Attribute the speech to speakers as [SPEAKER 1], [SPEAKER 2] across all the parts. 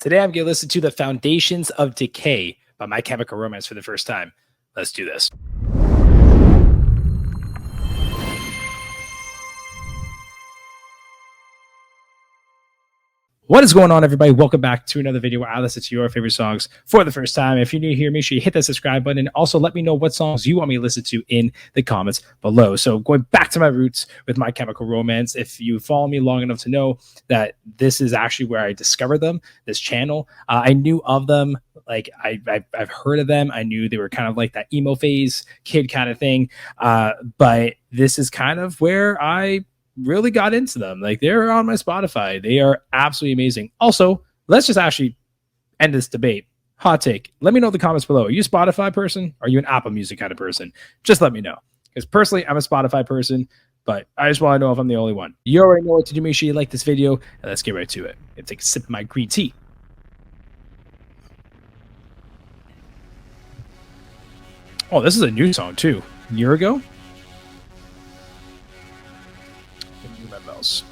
[SPEAKER 1] Today I'm going to listen to The Foundations of Decay by My Chemical Romance for the first time. Let's do this. What is going on, everybody? Welcome back to another video where I listen to your favorite songs for the first time. If you're new here, make sure you hit that subscribe button. Also, let me know what songs you want me to listen to in the comments below. So going back to my roots with My Chemical Romance, if you follow me long enough to know that this is actually where I discovered them, this channel. I knew of them. Like I've heard of them. I knew they were kind of like that emo phase kid kind of thing. But this is kind of where I really got into them. Like, they're on my Spotify. They are absolutely amazing. Also, let's just actually end this debate. Hot take. Let me know in the comments below. Are you a Spotify person? Are you an Apple Music kind of person? Just let me know. Because personally, I'm a Spotify person, but I just want to know if I'm the only one. You already know what to do. Make sure you like this video, and let's get right to it. I'm gonna take a sip of my green tea. Oh, this is a new song too. A year ago? Bells.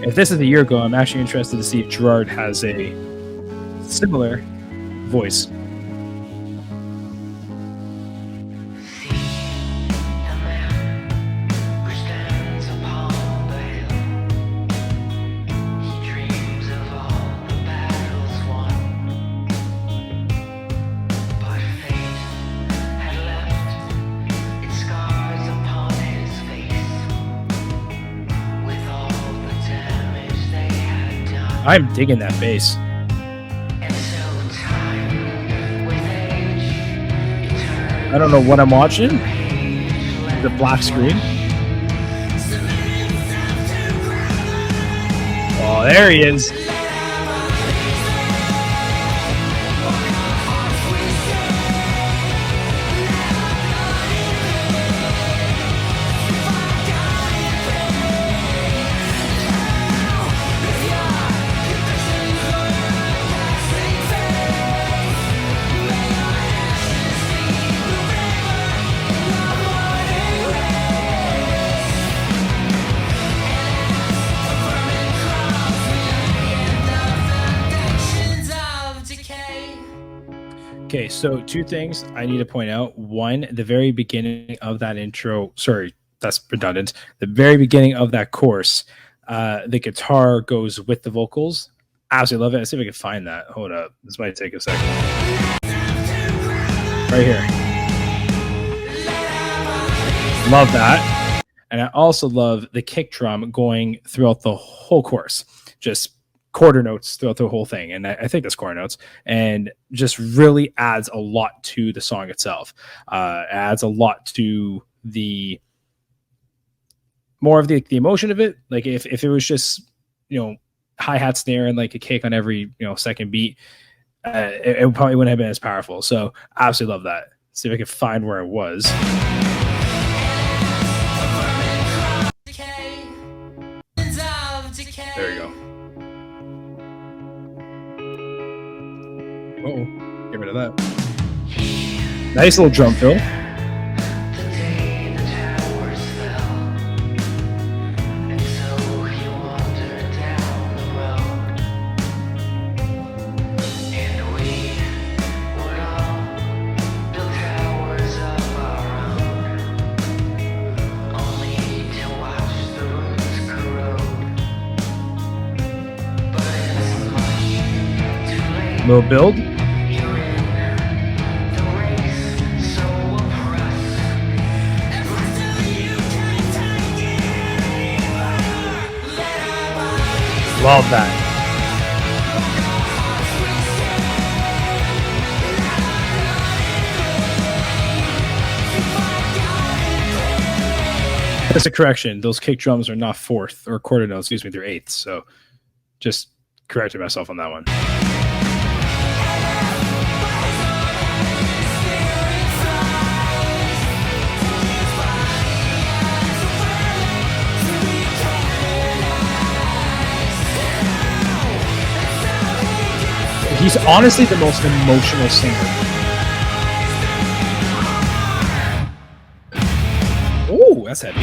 [SPEAKER 1] If this is a year ago, I'm actually interested to see if Gerard has a similar voice. I'm digging that bass. I don't know what I'm watching. The black screen. Oh, there he is. Okay, so two things I need to point out. One, the very beginning of that intro, sorry, that's redundant. The very beginning of that chorus, the guitar goes with the vocals. Absolutely love it. Let's see if I can find that. Hold up. This might take a second. Right here. Love that. And I also love the kick drum going throughout the whole chorus. Just quarter notes throughout the whole thing, and I think that's quarter notes, and just really adds a lot to the song itself. Adds a lot to the more of the emotion of it. Like if it was just, you know, hi-hat snare and like a kick on every, you know, second beat, it probably wouldn't have been as powerful. So I absolutely love that. Let's see if I can find where it was. There you go. Uh-oh, get rid of that. Nice little drum fill. Little build. Love that. Just a correction. Those kick drums are not fourth or quarter notes. Excuse me, they're eighths. So just corrected myself on that one. He's honestly the most emotional singer. Oh, that's heavy.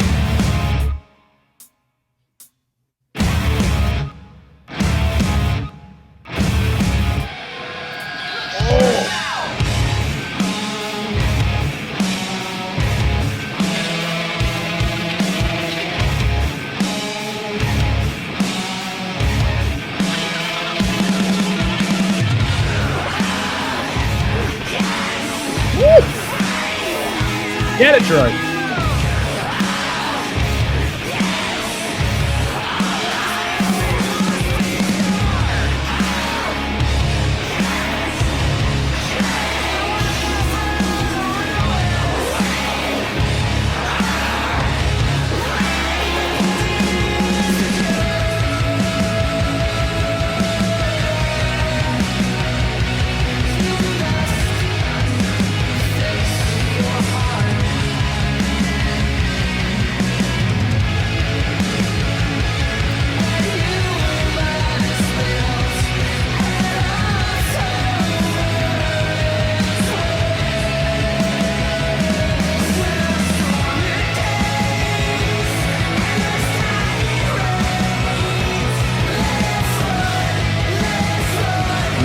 [SPEAKER 1] Get it, Gerard.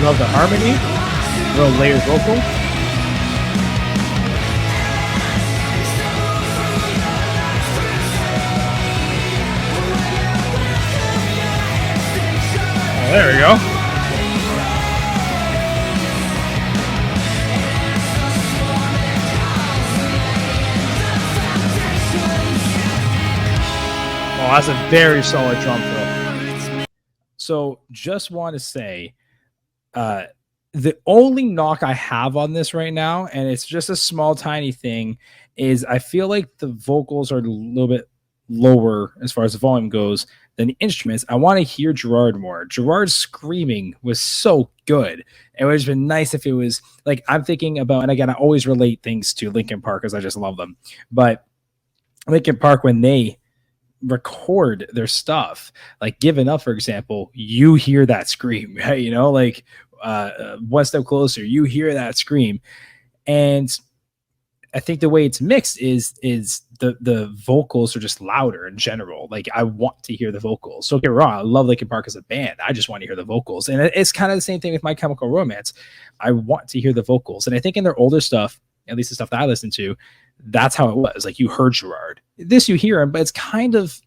[SPEAKER 1] Love the harmony, little layered vocal. Oh, there we go. Oh, that's a very solid drum fill. So just want to say, the only knock I have on this right now, and it's just a small, tiny thing, is I feel like the vocals are a little bit lower as far as the volume goes than the instruments. I want to hear Gerard more. Gerard's screaming was so good. It would have been nice if it was like, I'm thinking about, and again, I always relate things to Linkin Park because I just love them. But Linkin Park, when they record their stuff, like Given Up, for example, you hear that scream, right? You know, like One Step Closer, you hear that scream. And I think the way it's mixed is the vocals are just louder in general. Like, I want to hear the vocals. Don't get me wrong, I love Linkin Park as a band. I just want to hear the vocals. And it's kind of the same thing with My Chemical Romance. I want to hear the vocals. And I think in their older stuff, at least the stuff that I listened to, that's how it was. Like, you heard Gerard. This you hear him, but it's kind of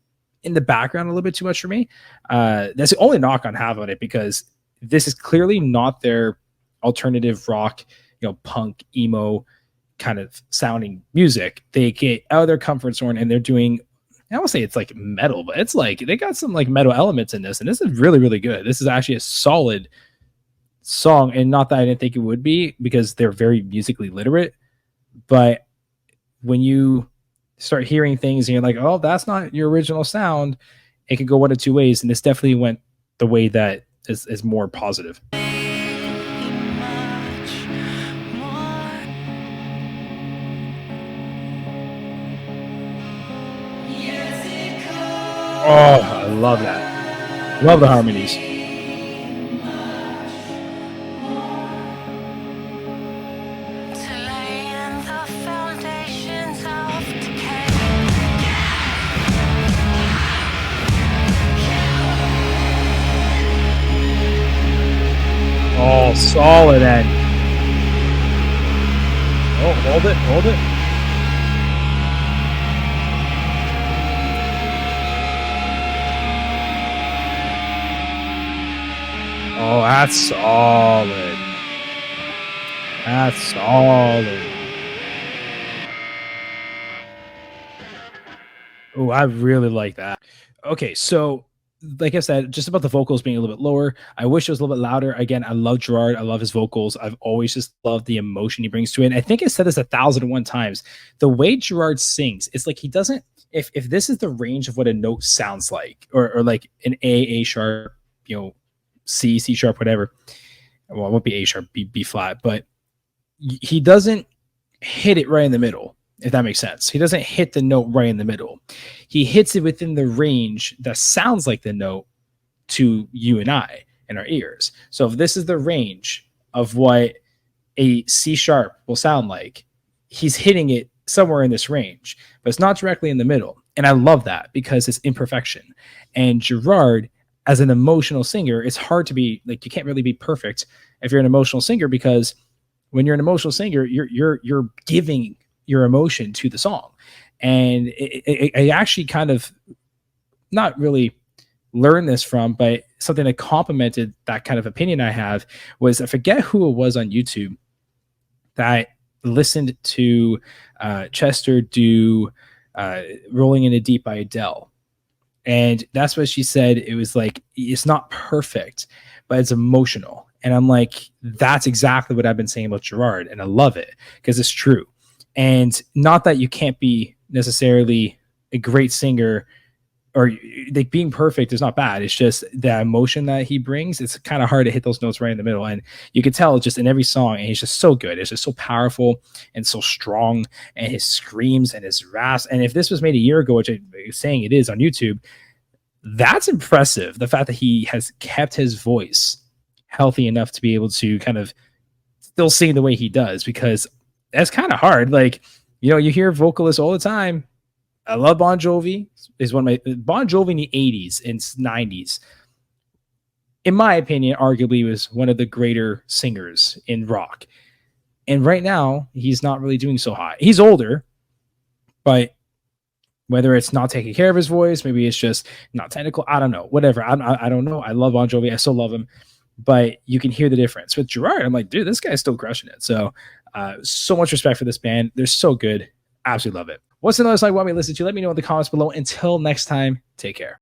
[SPEAKER 1] in the background a little bit too much for me. That's the only knock on have on it, because this is clearly not their alternative rock, punk, emo kind of sounding music. They get out of their comfort zone and they're doing, I don't say it's like metal, but it's like they got some like metal elements in this, and this is really, really good. This is actually a solid song, and not that I didn't think it would be, because they're very musically literate. But when you start hearing things and you're like, oh, that's not your original sound, it could go one of two ways, and this definitely went the way that is more positive. Oh, I love that. Love the harmonies. Oh, solid end. Oh, hold it, hold it. Oh, that's solid. That's solid. Oh, I really like that. Okay, so like I said, just about the vocals being a little bit lower. I wish it was a little bit louder. Again, I love Gerard. I love his vocals. I've always just loved the emotion he brings to it. And I think I said this 1,001 times. The way Gerard sings, it's like he doesn't, if this is the range of what a note sounds like, or like an A sharp, C sharp, whatever. Well, it won't be A sharp, B flat, but he doesn't hit it right in the middle, if that makes sense. He doesn't hit the note right in the middle. He hits it within the range that sounds like the note to you and I. in our ears. So if this is the range of what a C sharp will sound like, he's hitting it somewhere in this range, but it's not directly in the middle. And I love that because it's imperfection. And Gerard, as an emotional singer, it's hard to be like, you can't really be perfect if you're an emotional singer, because when you're an emotional singer, you're giving your emotion to the song. And I actually kind of not really learned this from, but something that complemented that kind of opinion I have was, I forget who it was on YouTube that listened to Chester do Rolling in the Deep by Adele. And that's what she said. It was like, it's not perfect, but it's emotional. And I'm like, that's exactly what I've been saying about Gerard. And I love it because it's true. And not that you can't be necessarily a great singer, or like being perfect is not bad. It's just the emotion that he brings. It's kind of hard to hit those notes right in the middle. And you can tell just in every song, and he's just so good. It's just so powerful and so strong, and his screams and his rasps. And if this was made a year ago, which I'm saying it is on YouTube, that's impressive. The fact that he has kept his voice healthy enough to be able to kind of still sing the way he does, because that's kind of hard. Like, you know, you hear vocalists all the time. I love Bon Jovi. Is one of my Bon Jovi in the 80s and 90s, in my opinion, arguably was one of the greater singers in rock. And right now, he's not really doing so hot. He's older, but whether it's not taking care of his voice, maybe it's just not technical, I don't know. Whatever. I don't know. I love Bon Jovi. I still love him. But you can hear the difference. With Gerard, I'm like, dude, this guy's still crushing it. So, so much respect for this band. They're so good. Absolutely love it. What's another song you want me to listen to? Let me know in the comments below. Until next time, take care.